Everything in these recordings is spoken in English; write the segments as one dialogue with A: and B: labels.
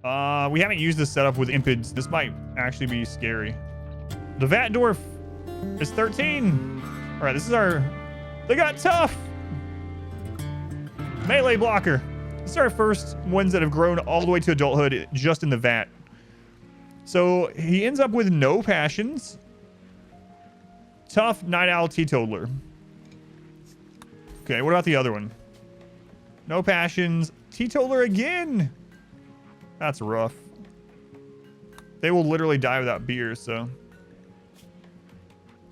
A: We haven't used this setup with IMPIDS. This might actually be scary. The Vat Dwarf is 13. All right, this is our... They got tough. Melee blocker. This is our first ones that have grown all the way to adulthood just in the vat. So he ends up with no passions. Tough night owl teetotaler. Okay, what about the other one? No passions. Teetotaler again. That's rough. They will literally die without beer, so.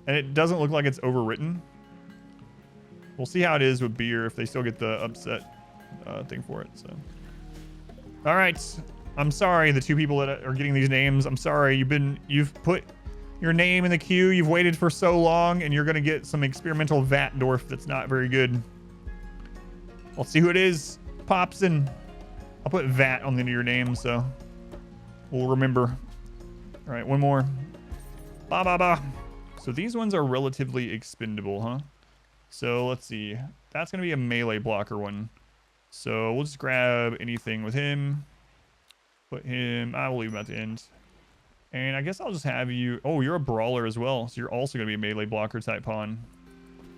A: And it doesn't look like it's overwritten. We'll see how it is with beer if they still get the upset thing for it. So, all right. I'm sorry, the two people that are getting these names. I'm sorry. You've put your name in the queue. You've waited for so long, and you're gonna get some experimental Vat Dwarf that's not very good. I'll see who it is. Pops in. I'll put Vat on the end of your name, so we'll remember. All right, one more. Ba ba ba. So these ones are relatively expendable, huh? So let's see. That's going to be a melee blocker one. So we'll just grab anything with him. Put him... I will leave him at the end. And I guess I'll just have you... Oh, you're a brawler as well. So you're also going to be a melee blocker type pawn.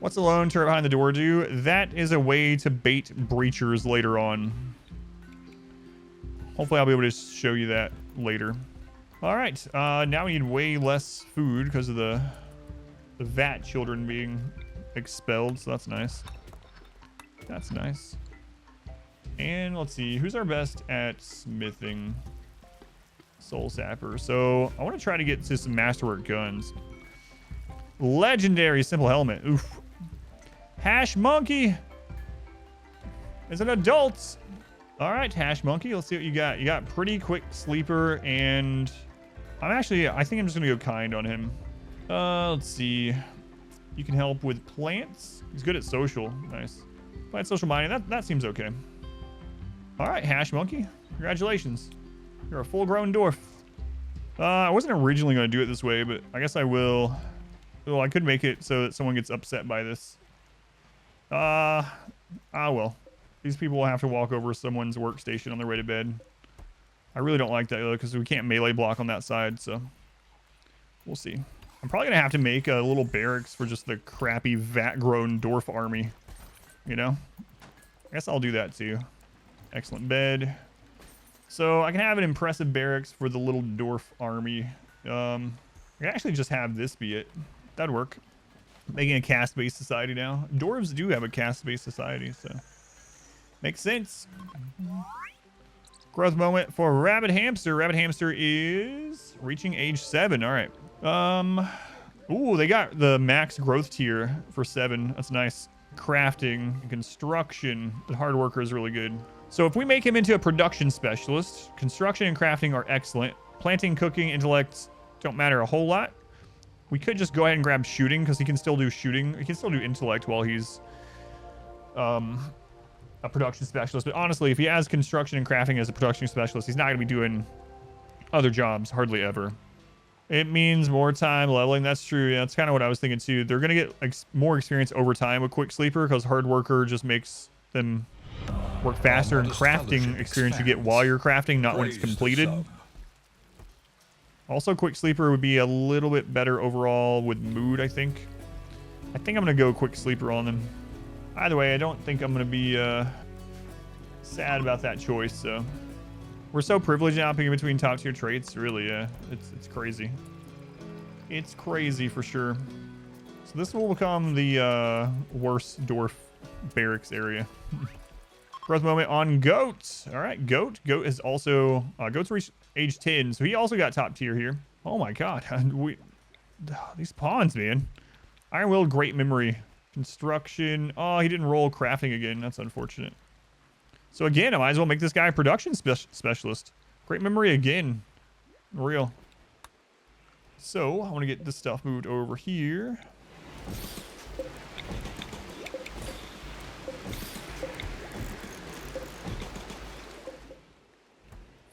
A: What's the lone turret behind the door do? That is a way to bait breachers later on. Hopefully I'll be able to show you that later. All right. Now we need way less food because of the vat children being... expelled, so that's nice. That's nice. And let's see, who's our best at smithing? Soul Sapper. So I want to try to get to some masterwork guns. Legendary simple helmet. Oof. Hashmonkey is an adult. All right, Hashmonkey, let's see what you got. You got pretty quick sleeper, and I think I'm just gonna go kind on him. Let's see. You can help with plants. He's good at social. Nice. Plant social mining. That seems okay. All right, Hashmonkey. Congratulations. You're a full-grown dwarf. I wasn't originally going to do it this way, but I guess I will. Well, I could make it so that someone gets upset by this. Well. These people will have to walk over someone's workstation on their way to bed. I really don't like that, though, because we can't melee block on that side, so we'll see. I'm probably going to have to make a little barracks for just the crappy vat-grown dwarf army. You know? I guess I'll do that too. Excellent bed. So I can have an impressive barracks for the little dwarf army. I can actually just have this be it. That'd work. Making a caste-based society now. Dwarves do have a caste-based society, so... Makes sense. Growth moment for Rabbit Hamster. Rabbit Hamster is reaching age 7. All right. Ooh, they got the max growth tier for 7. That's nice. Crafting and construction. The hard worker is really good. So if we make him into a production specialist, construction and crafting are excellent. Planting, cooking, intellect don't matter a whole lot. We could just go ahead and grab shooting because he can still do shooting. He can still do intellect while he's a production specialist. But honestly, if he has construction and crafting as a production specialist, he's not going to be doing other jobs hardly ever. It means more time leveling. That's true. Yeah, that's kind of what I was thinking too. They're going to get more experience over time with quick sleeper because hard worker just makes them work faster, and crafting experience you get while you're crafting, not when it's completed. Also, quick sleeper would be a little bit better overall with mood, I think. I'm going to go quick sleeper on them. Either way, I don't think I'm going to be sad about that choice. So we're so privileged now picking between top tier traits. Really, it's crazy. It's crazy for sure. So this will become the worst dwarf barracks area. Growth moment on Goat. All right, Goat. Goat is also Goat's reached age 10, so he also got top tier here. Oh my god, these pawns, man. Iron Will, great memory. Construction. Oh, he didn't roll crafting again. That's unfortunate. So again, I might as well make this guy a production specialist. Great memory again. Real. So I want to get this stuff moved over here.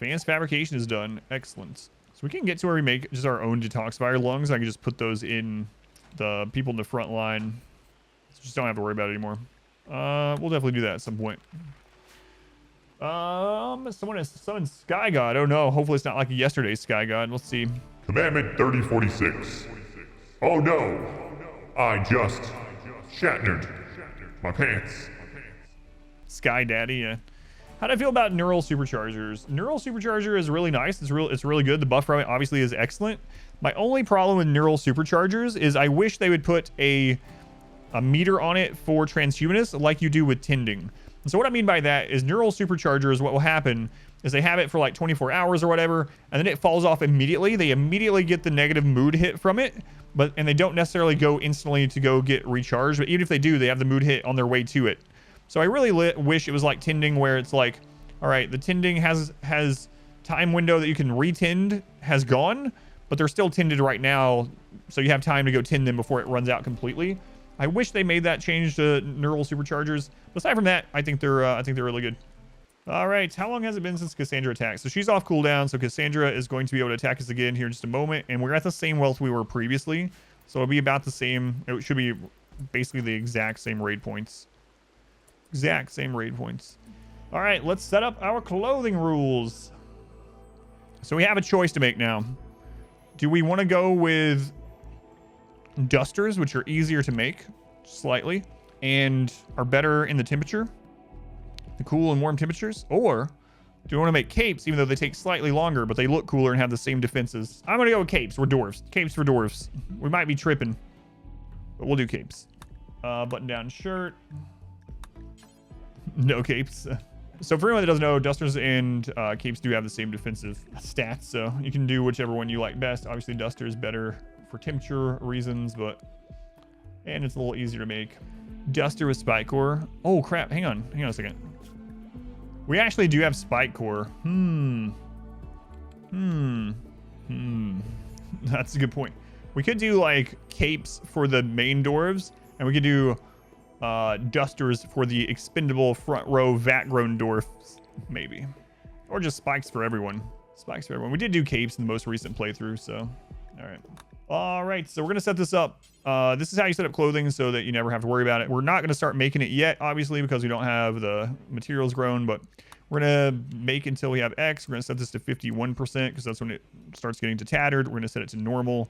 A: Advanced fabrication is done. Excellent. So we can get to where we make just our own detoxifier lungs. I can just put those in the people in the front line. So just don't have to worry about it anymore. We'll definitely do that at some point. Someone has summoned Skygod. Oh no, hopefully it's not like yesterday's Skygod. Let's see.
B: Commandment 3046. Oh no, I just shattered my pants.
A: Sky Daddy, yeah. How do I feel about Neural Superchargers? Neural Supercharger is really nice. It's really good. The buff from it obviously is excellent. My only problem with Neural Superchargers is I wish they would put a meter on it for transhumanists like you do with tending. And so what I mean by that is Neural Superchargers, what will happen is they have it for like 24 hours or whatever, and then it falls off immediately. They immediately get the negative mood hit from it, and they don't necessarily go instantly to go get recharged. But even if they do, they have the mood hit on their way to it. So I really wish it was like tending, where it's like, all right, the tending has time window that you can retend has gone, but they're still tended right now, so you have time to go tend them before it runs out completely. I wish they made that change to Neural Superchargers. But aside from that, I think they're really good. All right, how long has it been since Cassandra attacked? So she's off cooldown, so Cassandra is going to be able to attack us again here in just a moment, and we're at the same wealth we were previously, so it'll be about the same. It should be basically the exact same raid points. Exact same raid points. All right, let's set up our clothing rules. So we have a choice to make now. Do we want to go with dusters, which are easier to make slightly and are better in the temperature, the cool and warm temperatures, or do we want to make capes, even though they take slightly longer, but they look cooler and have the same defenses? I'm going to go with capes. We're dwarves. Capes for dwarves. We might be tripping, but we'll do capes. Button down shirt. No capes. So for anyone that doesn't know, dusters and capes do have the same defensive stats, so you can do whichever one you like best. Obviously, duster is better for temperature reasons, and it's a little easier to make. Duster with spike core. Oh crap! Hang on a second. We actually do have spike core. That's a good point. We could do like capes for the main dwarves, and we could do dusters for the expendable front row vat grown dwarfs, maybe, or just spikes for everyone. Spikes for everyone. We did do capes in the most recent playthrough, so all right, so we're gonna set this up. This is how you set up clothing so that you never have to worry about it. We're not gonna start making it yet, obviously, because we don't have the materials grown, but we're gonna make until we have X. We're gonna set this to 51% because that's when it starts getting to tattered. We're gonna set it to normal,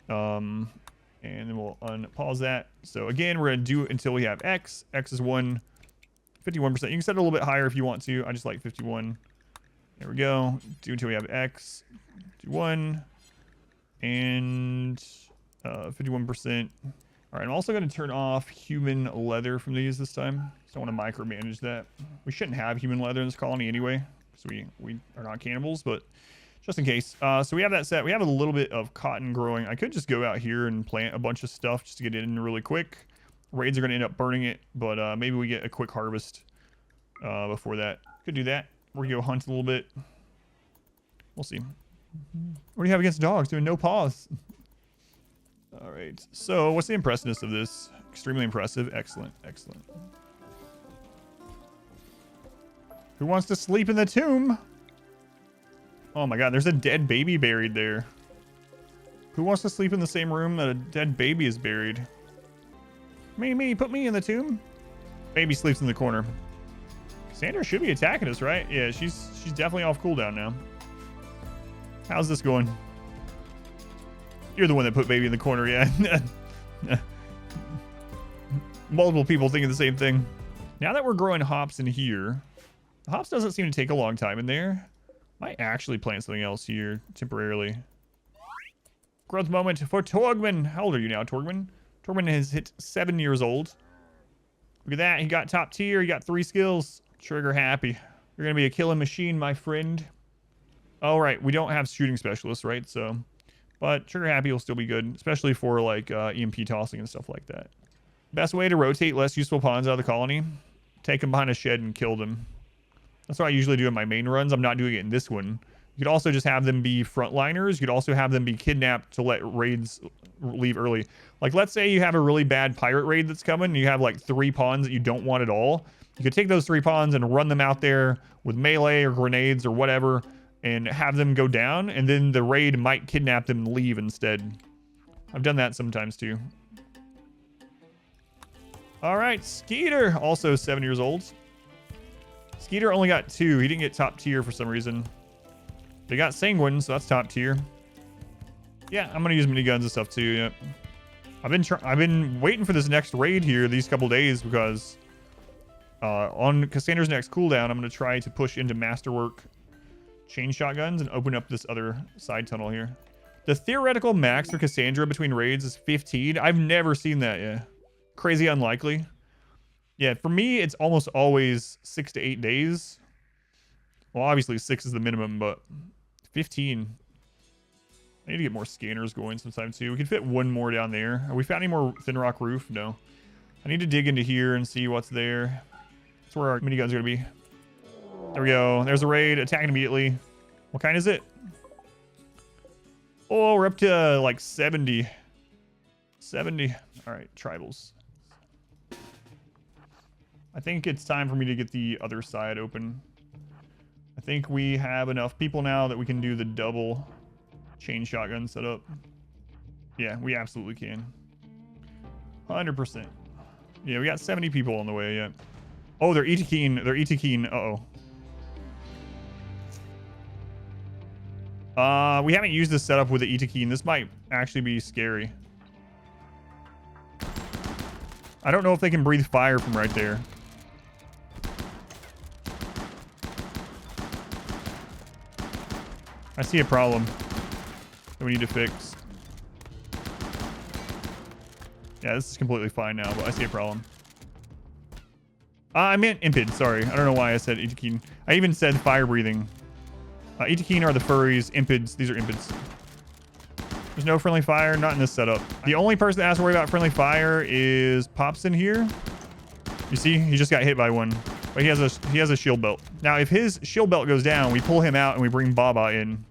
A: and then we'll unpause that. So again, we're gonna do until we have X. X is 51%. You can set it a little bit higher if you want to. I just like 51. There we go. Do until we have X. Do 1 and 51%. All right, I'm also going to turn off human leather from these this time. So I want to micromanage that. We shouldn't have human leather in this colony anyway, because we are not cannibals, but just in case. So we have that set. We have a little bit of cotton growing. I could just go out here and plant a bunch of stuff just to get it in really quick. Raids are going to end up burning it, but maybe we get a quick harvest before that. Could do that. We're going to go hunt a little bit. We'll see. What do you have against dogs? Doing no paws. All right. So what's the impressiveness of this? Extremely impressive. Excellent. Excellent. Who wants to sleep in the tomb? Oh my god, there's a dead baby buried there. Who wants to sleep in the same room that a dead baby is buried? Me, put me in the tomb. Baby sleeps in the corner. Cassandra should be attacking us, right? Yeah, she's definitely off cooldown now. How's this going? You're the one that put baby in the corner, yeah. Multiple people thinking the same thing. Now that we're growing hops in here, the hops doesn't seem to take a long time in there. Might actually plant something else here temporarily. Growth moment for Torgman. How old are you now, Torgman? Torgman has hit 7 years old. Look at that. He got top tier. He got 3 skills. Trigger happy. You're going to be a killing machine, my friend. All right. We don't have shooting specialists, right? So, but trigger happy will still be good, especially for like EMP tossing and stuff like that. Best way to rotate less useful pawns out of the colony. Take them behind a shed and kill them. That's what I usually do in my main runs. I'm not doing it in this one. You could also just have them be frontliners. You could also have them be kidnapped to let raids leave early. Like, let's say you have a really bad pirate raid that's coming, and you have like 3 pawns that you don't want at all. You could take those 3 pawns and run them out there with melee or grenades or whatever, and have them go down, and then the raid might kidnap them and leave instead. I've done that sometimes too. All right, Skeeter, also 7 years old. Skeeter only got 2. He didn't get top tier for some reason. They got Sanguine, so that's top tier. Yeah, I'm gonna use miniguns and stuff too. Yep. I've been waiting for this next raid here these couple days because on Cassandra's next cooldown, I'm gonna try to push into Masterwork chain shotguns and open up this other side tunnel here. The theoretical max for Cassandra between raids is 15. I've never seen that yet. Crazy unlikely. Yeah, for me, it's almost always 6 to 8 days. Well, obviously 6 is the minimum, but 15. I need to get more scanners going sometime too. We can fit one more down there. Have we found any more thin rock roof? No. I need to dig into here and see what's there. That's where our miniguns are gonna be. There we go. There's a raid. Attacking immediately. What kind is it? Oh, we're up to like 70. 70. All right, tribals. I think it's time for me to get the other side open. I think we have enough people now that we can do the double chain shotgun setup. Yeah, we absolutely can. 100%. Yeah, we got 70 people on the way yet. Oh, they're ET-keen. They're ET-keen. Uh-oh. We haven't used this setup with the ET-keen. This might actually be scary. I don't know if they can breathe fire from right there. I see a problem that we need to fix. Yeah, this is completely fine now, but I see a problem. I meant IMPIDS, sorry. I don't know why I said ET-keen. I even said fire breathing. ET-keen are the furries. IMPIDS, these are IMPIDS. There's no friendly fire, not in this setup. The only person that has to worry about friendly fire is Popson here. You see, he just got hit by one, but he has a shield belt. Now, if his shield belt goes down, we pull him out and we bring Baba in.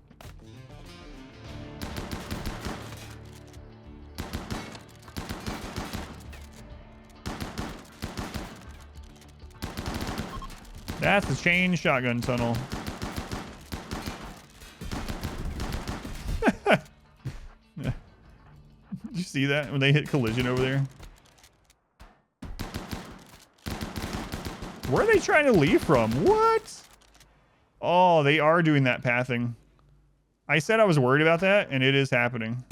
A: That's the chain shotgun tunnel. Did you see that when they hit collision over there? Where are they trying to leave from? What? Oh, they are doing that pathing. I said I was worried about that, and it is happening.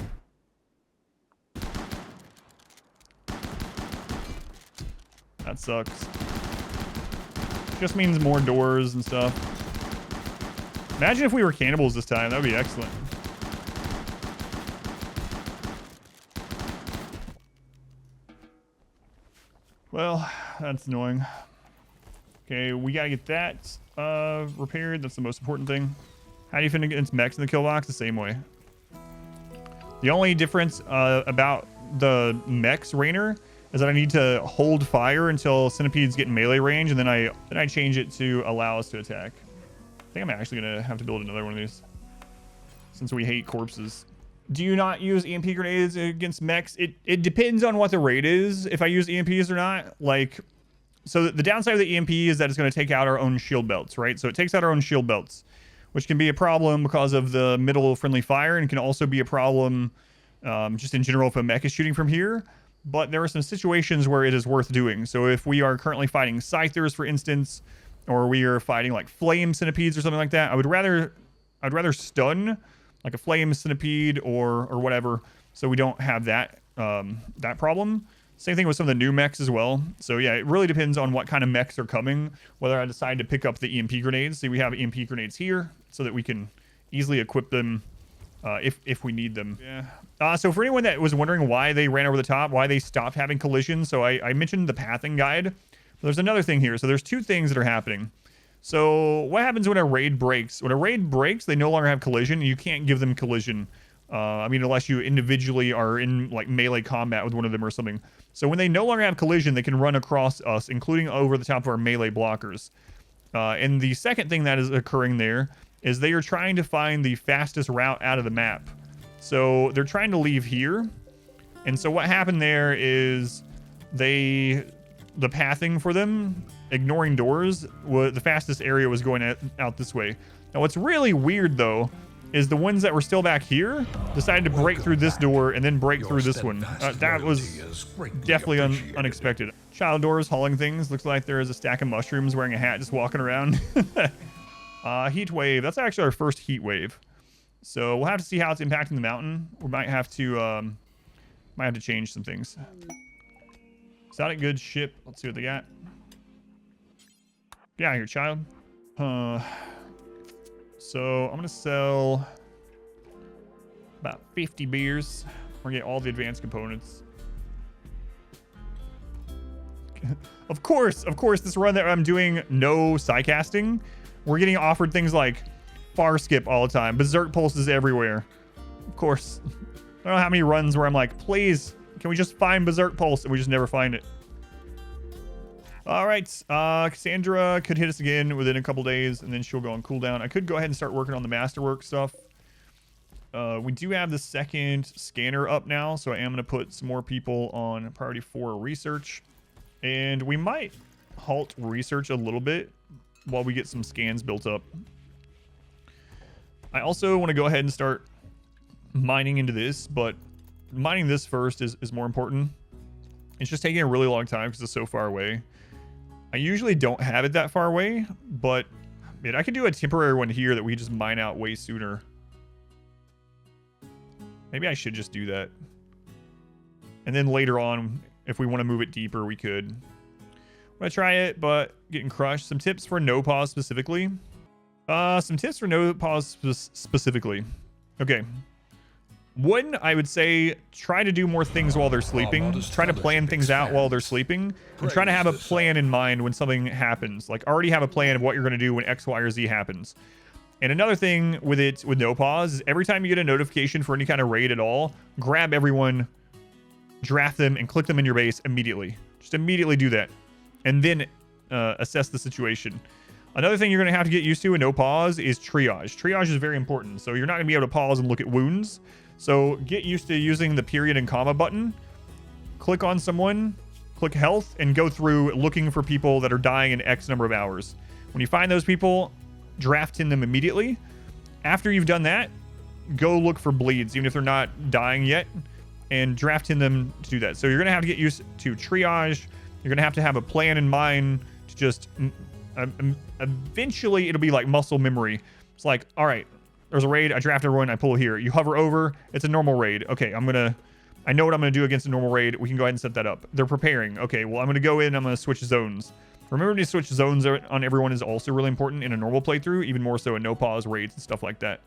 A: That sucks. Just means more doors and stuff. Imagine if we were cannibals this time. That would be excellent. Well, that's annoying. Okay, we gotta get that repaired. That's the most important thing. How do you defend against mechs in the kill box? The same way. The only difference about the mechs Rainer is that I need to hold fire until centipedes get in melee range, and then I change it to allow us to attack. I think I'm actually gonna have to build another one of these since we hate corpses. Do you not use EMP grenades against mechs? It depends on what the raid is, if I use EMPs or not. Like, so the downside of the EMP is that it's going to take out our own shield belts, right? So it takes out our own shield belts, which can be a problem because of the middle friendly fire, and can also be a problem just in general if a mech is shooting from here. But there are some situations where it is worth doing. So if we are currently fighting scythers, for instance, or we are fighting like flame centipedes or something like that, I'd rather stun like a flame centipede or whatever, so we don't have that that problem. Same thing with some of the new mechs as well. So yeah, it really depends on what kind of mechs are coming, whether I decide to pick up the EMP grenades. See, we have EMP grenades here so that we can easily equip them if we need them. Yeah. So for anyone that was wondering why they ran over the top, why they stopped having collision, so I mentioned the pathing guide. But there's another thing here. So there's two things that are happening. So what happens when a raid breaks? When a raid breaks, they no longer have collision. You can't give them collision. I mean, unless you individually are in like melee combat with one of them or something. So when they no longer have collision, they can run across us, including over the top of our melee blockers. And the second thing that is occurring there is they are trying to find the fastest route out of the map. So they're trying to leave here. And so what happened there is the pathing for them, ignoring doors, the fastest area was going out this way. Now what's really weird though is the ones that were still back here decided to break through this door and then break through this one. That was definitely unexpected. Child doors hauling things. Looks like there is a stack of mushrooms wearing a hat just walking around. Heat wave. That's actually our first heat wave. So we'll have to see how it's impacting the mountain. We might have to change some things. Exotic goods ship. Let's see what they got. Get out of here, child. So I'm gonna sell about 50 beers. We're gonna get all the advanced components. Of course, this run that I'm doing no psycasting, we're getting offered things like far skip all the time, berserk pulses everywhere. Of course. I don't know how many runs where I'm like, please, can we just find berserk pulse? And we just never find it. All right, Cassandra could hit us again within a couple days, and then she'll go on cooldown. I could go ahead and start working on the masterwork stuff. We do have the second scanner up now, so I am going to put some more people on priority 4 research. And we might halt research a little bit while we get some scans built up. I also want to go ahead and start mining into this, but mining this first is more important. It's just taking a really long time because it's so far away. I usually don't have it that far away, but man, I could do a temporary one here that we just mine out way sooner. Maybe I should just do that. And then later on, if we want to move it deeper, we could. I'm gonna try it, but getting crushed. Some tips for no pause specifically. Okay. One, I would say try to do more things while they're sleeping. Try to plan things out while they're sleeping. And try to have a plan in mind when something happens. Like already have a plan of what you're going to do when X, Y, or Z happens. And another thing with it, with no pause, is every time you get a notification for any kind of raid at all, grab everyone, draft them, and click them in your base immediately. Just immediately do that. And then assess the situation. Another thing you're going to have to get used to in no pause is triage. Triage is very important. So you're not going to be able to pause and look at wounds. So get used to using the period and comma button. Click on someone, click health, and go through looking for people that are dying in X number of hours. When you find those people, draft in them immediately. After you've done that, go look for bleeds, even if they're not dying yet, and draft in them to do that. So you're going to have to get used to triage. You're going to have a plan in mind to just... eventually, it'll be like muscle memory. It's like, all right, there's a raid. I draft everyone. I pull here. You hover over. It's a normal raid. Okay, I know what I'm going to do against a normal raid. We can go ahead and set that up. They're preparing. Okay, well, I'm going to go in. I'm going to switch zones. Remember to switch zones on everyone is also really important in a normal playthrough, even more so in no pause raids and stuff like that.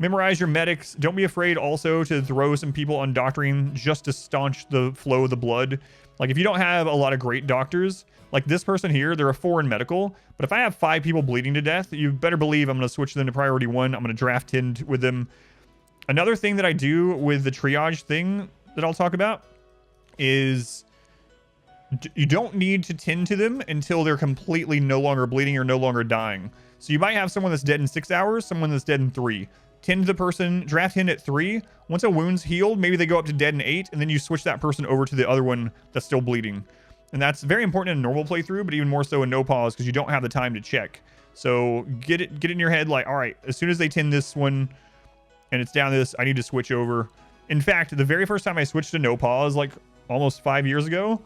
A: Memorize your medics. Don't be afraid also to throw some people on doctoring just to staunch the flow of the blood. Like if you don't have a lot of great doctors, like this person here, they're a 4 in medical, but if I have 5 people bleeding to death, you better believe I'm going to switch them to priority 1. I'm going to draft in with them. Another thing that I do with the triage thing that I'll talk about is you don't need to tend to them until they're completely no longer bleeding or no longer dying. So you might have someone that's dead in 6 hours, someone that's dead in 3. Tend to the person, draft in at 3. Once a wound's healed, maybe they go up to dead in 8, and then you switch that person over to the other one that's still bleeding. And that's very important in a normal playthrough, but even more so in no pause because you don't have the time to check. So get it in your head like, all right, as soon as they tend this one and it's down this, I need to switch over. In fact, the very first time I switched to no pause, like almost 5 years ago,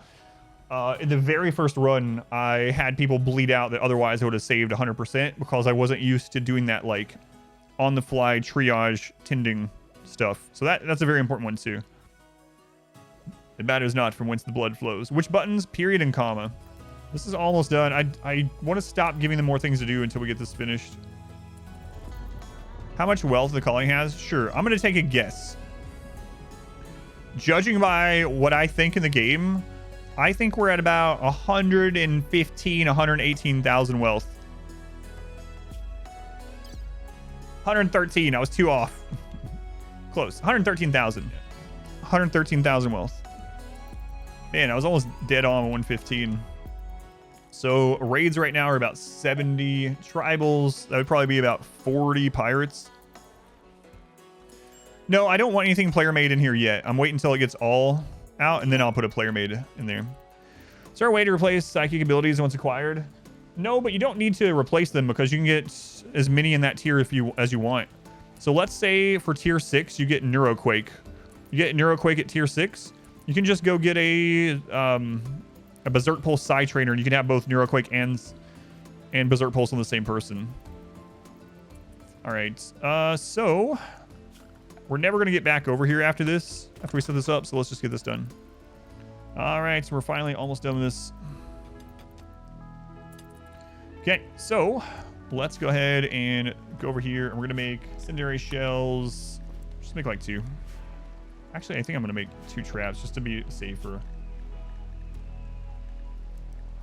A: in the very first run, I had people bleed out that otherwise I would have saved 100% because I wasn't used to doing that like on the fly triage tending stuff. So that's a very important one too. It matters not from whence the blood flows. Which buttons? Period and comma. This is almost done. I want to stop giving them more things to do until we get this finished. How much wealth the colony has? Sure. I'm going to take a guess. Judging by what I think in the game, I think we're at about 118,000 wealth. 113. I was 2 off. Close. 113,000. 113,000 wealth. Man, I was almost dead on 115. So raids right now are about 70 tribals. That would probably be about 40 pirates. No, I don't want anything player made in here yet. I'm waiting until it gets all out, and then I'll put a player made in there. Is there a way to replace psychic abilities once acquired? No, but you don't need to replace them because you can get as many in that tier as you want. So let's say for tier 6, you get Neuroquake. You get Neuroquake at tier 6. You can just go get a a Berserk Pulse Psy Trainer, and you can have both Neuroquake and Berserk Pulse on the same person. All right, so we're never gonna get back over here after this, after we set this up. So let's just get this done. All right, so we're finally almost done with this. Okay, so let's go ahead and go over here, and we're gonna make Incendiary Shells. Just make like 2. Actually, I think I'm gonna make 2 traps just to be safer.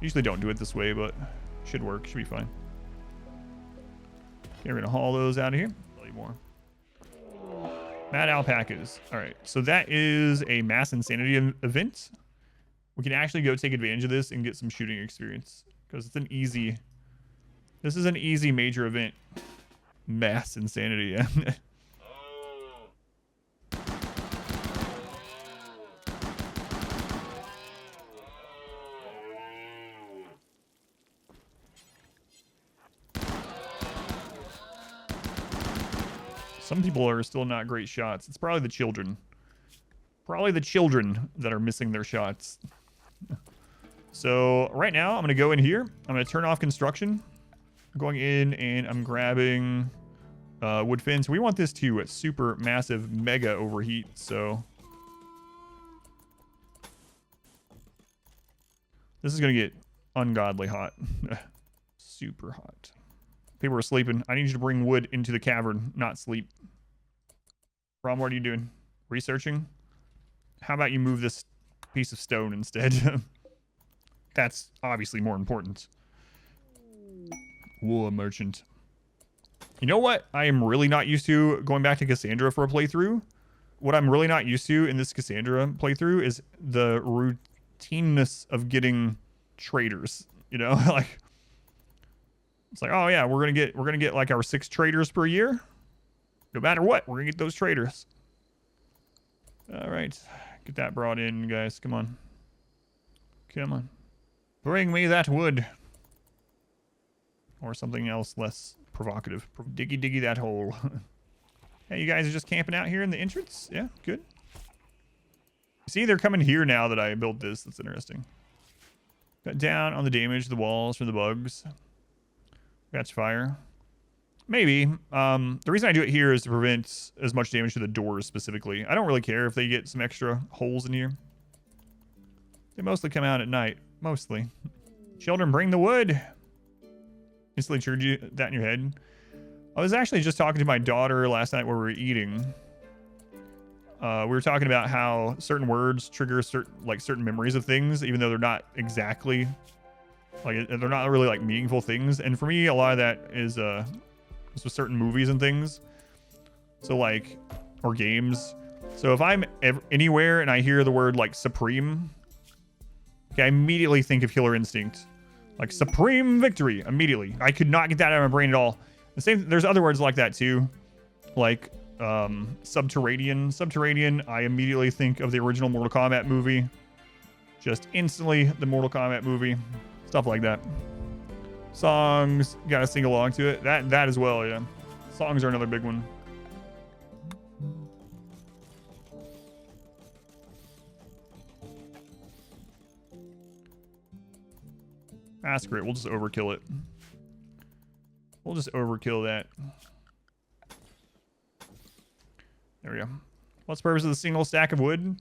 A: Usually don't do it this way, but should work. Should be fine. Okay, we're gonna haul those out of here. More. Mad Alpacas. All right, so that is a mass insanity event. We can actually go take advantage of this and get some shooting experience because it's an easy. This is an easy major event. Mass insanity. Yeah. Some people are still not great shots. It's probably the children. Probably the children that are missing their shots. So right now I'm going to go in here. I'm going to turn off construction. I'm going in and I'm grabbing wood fins. We want this to a super massive mega overheat. So this is going to get ungodly hot. Super hot. People are sleeping. I need you to bring wood into the cavern, not sleep. Rom, what are you doing? Researching? How about you move this piece of stone instead? That's obviously more important. Wool merchant. You know what I am really not used to going back to Cassandra for a playthrough? What I'm really not used to in this Cassandra playthrough is the routineness of getting traders. You know, like it's like, oh yeah, we're gonna get like our 6 traders per year. No matter what, we're gonna get those traders. All right, get that brought in, guys. Come on, come on, bring me that wood, or something else less provocative. Diggy diggy that hole. Hey, you guys are just camping out here in the entrance. Yeah, good. See, they're coming here now that I built this. That's interesting. Cut down on the damage to the walls from the bugs. Catch fire. Maybe. The reason I do it here is to prevent as much damage to the doors specifically. I don't really care if they get some extra holes in here. They mostly come out at night. Mostly. Children, bring the wood. Instantly triggered you that in your head. I was actually just talking to my daughter last night while we were eating. We were talking about how certain words trigger certain memories of things, even though they're not exactly like they're not really like meaningful things. And for me, a lot of that is just with certain movies and things. So like, or games. So if I'm anywhere and I hear the word like Supreme, okay, I immediately think of Killer Instinct, like Supreme Victory. Immediately, I could not get that out of my brain at all. The same. There's other words like that too, like Subterranean. Subterranean. I immediately think of the original Mortal Kombat movie. Just instantly, the Mortal Kombat movie. Stuff like that. Songs, gotta sing along to it. That as well, yeah. Songs are another big one. That's great. We'll just overkill it. We'll just overkill that. There we go. What's the purpose of the single stack of wood?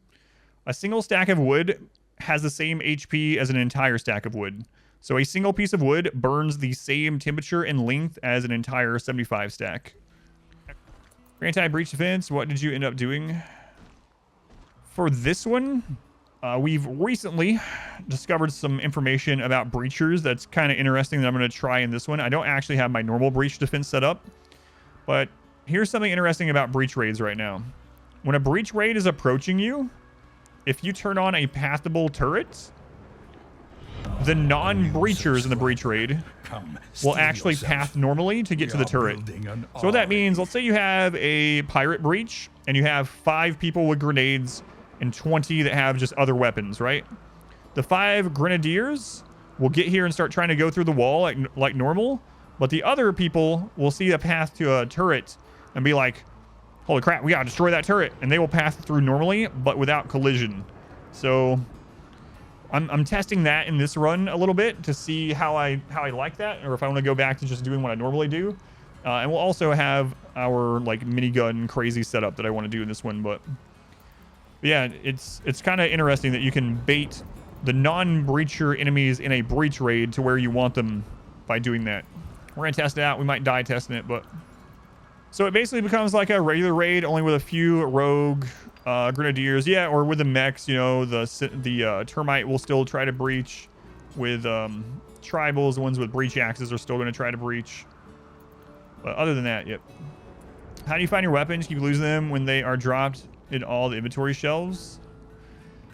A: A single stack of wood has the same HP as an entire stack of wood. So a single piece of wood burns the same temperature and length as an entire 75 stack. For anti-breach defense, what did you end up doing? For this one, we've recently discovered some information about breachers that's kind of interesting that I'm going to try in this one. I don't actually have my normal breach defense set up, but here's something interesting about breach raids right now. When a breach raid is approaching you, if you turn on a pathable turret, the non-breachers in the breach raid will actually path normally to get to the turret. So what that means, let's say you have a pirate breach and you have 5 people with grenades and 20 that have just other weapons, right? The 5 grenadiers will get here and start trying to go through the wall like normal, but the other people will see a path to a turret and be like, holy crap, we gotta destroy that turret. And they will pass through normally, but without collision. So I'm testing that in this run a little bit to see how I like that, or if I want to go back to just doing what I normally do. And we'll also have our like minigun crazy setup that I want to do in this one. But yeah, it's kind of interesting that you can bait the non-breacher enemies in a breach raid to where you want them by doing that. We're gonna test it out. We might die testing it, but so it basically becomes like a regular raid, only with a few rogue grenadiers, yeah, or with the mechs. You know, the termite will still try to breach. With tribals, the ones with breach axes are still going to try to breach. But other than that, yep. How do you find your weapons? Keep losing them when they are dropped in all the inventory shelves.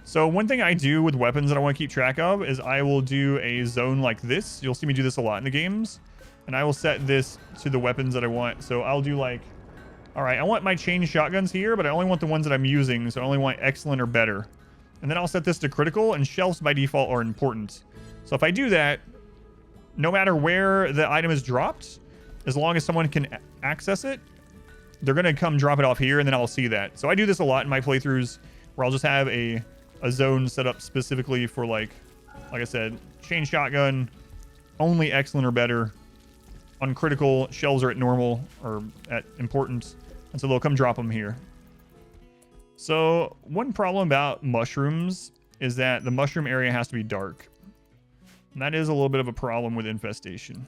A: So one thing I do with weapons that I want to keep track of is I will do a zone like this. You'll see me do this a lot in the games. And I will set this to the weapons that I want. So I'll do like, all right, I want my chain shotguns here, but I only want the ones that I'm using. So I only want excellent or better. And then I'll set this to critical, and shelves by default are important. So if I do that, no matter where the item is dropped, as long as someone can access it, they're going to come drop it off here, and then I'll see that. So I do this a lot in my playthroughs, where I'll just have a zone set up specifically for, like I said, chain shotgun, only excellent or better. On critical, shelves are at normal or at important, and so they'll come drop them here. So one problem about mushrooms is that the mushroom area has to be dark. And that is a little bit of a problem with infestation.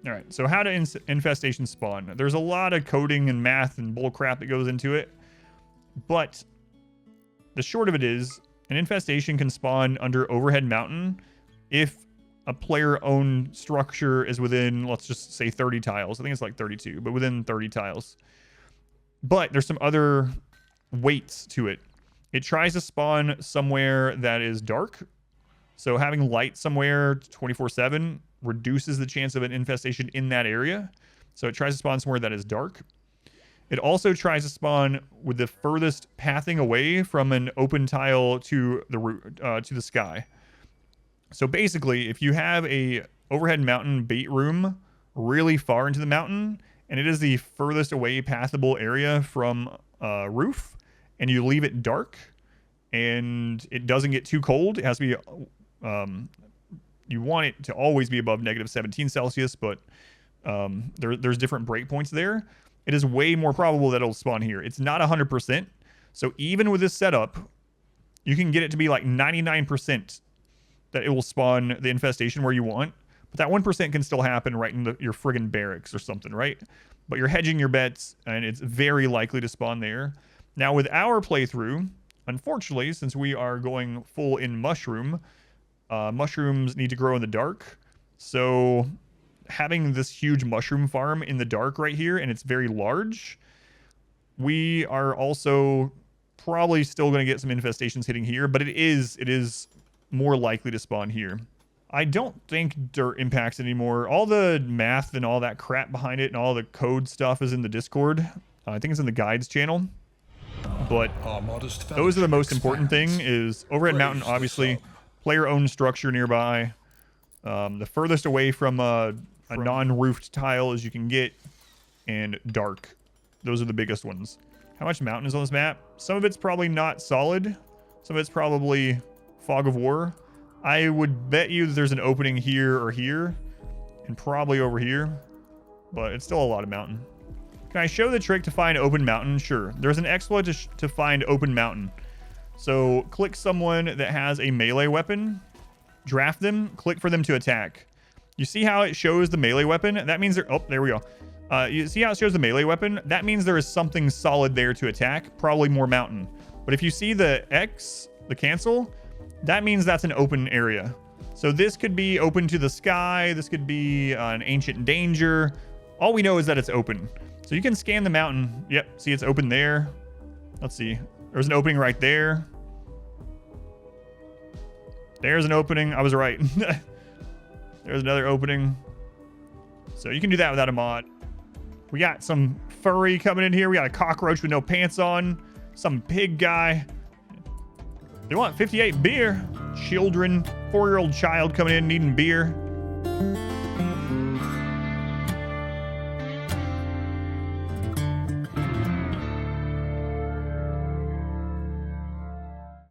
A: All right, so how to infestation spawn? There's a lot of coding and math and bull crap that goes into it. But the short of it is, an infestation can spawn under Overhead Mountain if a player-owned structure is within, let's just say 30 tiles. I think it's like 32, but within 30 tiles. But there's some other weights to it. It tries to spawn somewhere that is dark. So having light somewhere 24/7 reduces the chance of an infestation in that area. So it tries to spawn somewhere that is dark. It also tries to spawn with the furthest pathing away from an open tile to the sky. So basically, if you have a Overhead Mountain bait room really far into the mountain, and it is the furthest away pathable area from roof, and you leave it dark, and it doesn't get too cold, it has to be, you want it to always be above -17 Celsius, but there's different breakpoints there. It is way more probable that it'll spawn here. It's not 100%. So even with this setup, you can get it to be like 99% that it will spawn the infestation where you want. But that 1% can still happen right in your friggin' barracks or something, right? But you're hedging your bets, and it's very likely to spawn there. Now, with our playthrough, unfortunately, since we are going full in mushroom, mushrooms need to grow in the dark. So having this huge mushroom farm in the dark right here, and it's very large, we are also probably still going to get some infestations hitting here, but it is more likely to spawn here. I don't think dirt impacts anymore. All the math and all that crap behind it and all the code stuff is in the Discord. I think it's in the guides channel. But those are the most important thing is Overhead Mountain, obviously, player-owned structure nearby. The furthest away from a non-roofed tile as you can get, and dark. Those are the biggest ones. How much mountain is on this map? Some of it's probably not solid. Some of it's probably fog of war. I would bet you that there's an opening here or here, and probably over here, but it's still a lot of mountain. Can I show the trick to find open mountain? Sure. There's an exploit to find open mountain. So click someone that has a melee weapon, draft them, click for them to attack. You see how it shows the melee weapon? That means oh, there we go. You see how it shows the melee weapon? That means there is something solid there to attack, probably more mountain. But if you see the X, the cancel, that means that's an open area. So this could be open to the sky. This could be an ancient danger. All we know is that it's open. So you can scan the mountain. Yep, see it's open there. Let's see. There's an opening right there. There's an opening. I was right. There's another opening. So you can do that without a mod. We got some furry coming in here. We got a cockroach with no pants on. Some pig guy. They want 58 beer. Children, 4-year-old child coming in needing beer.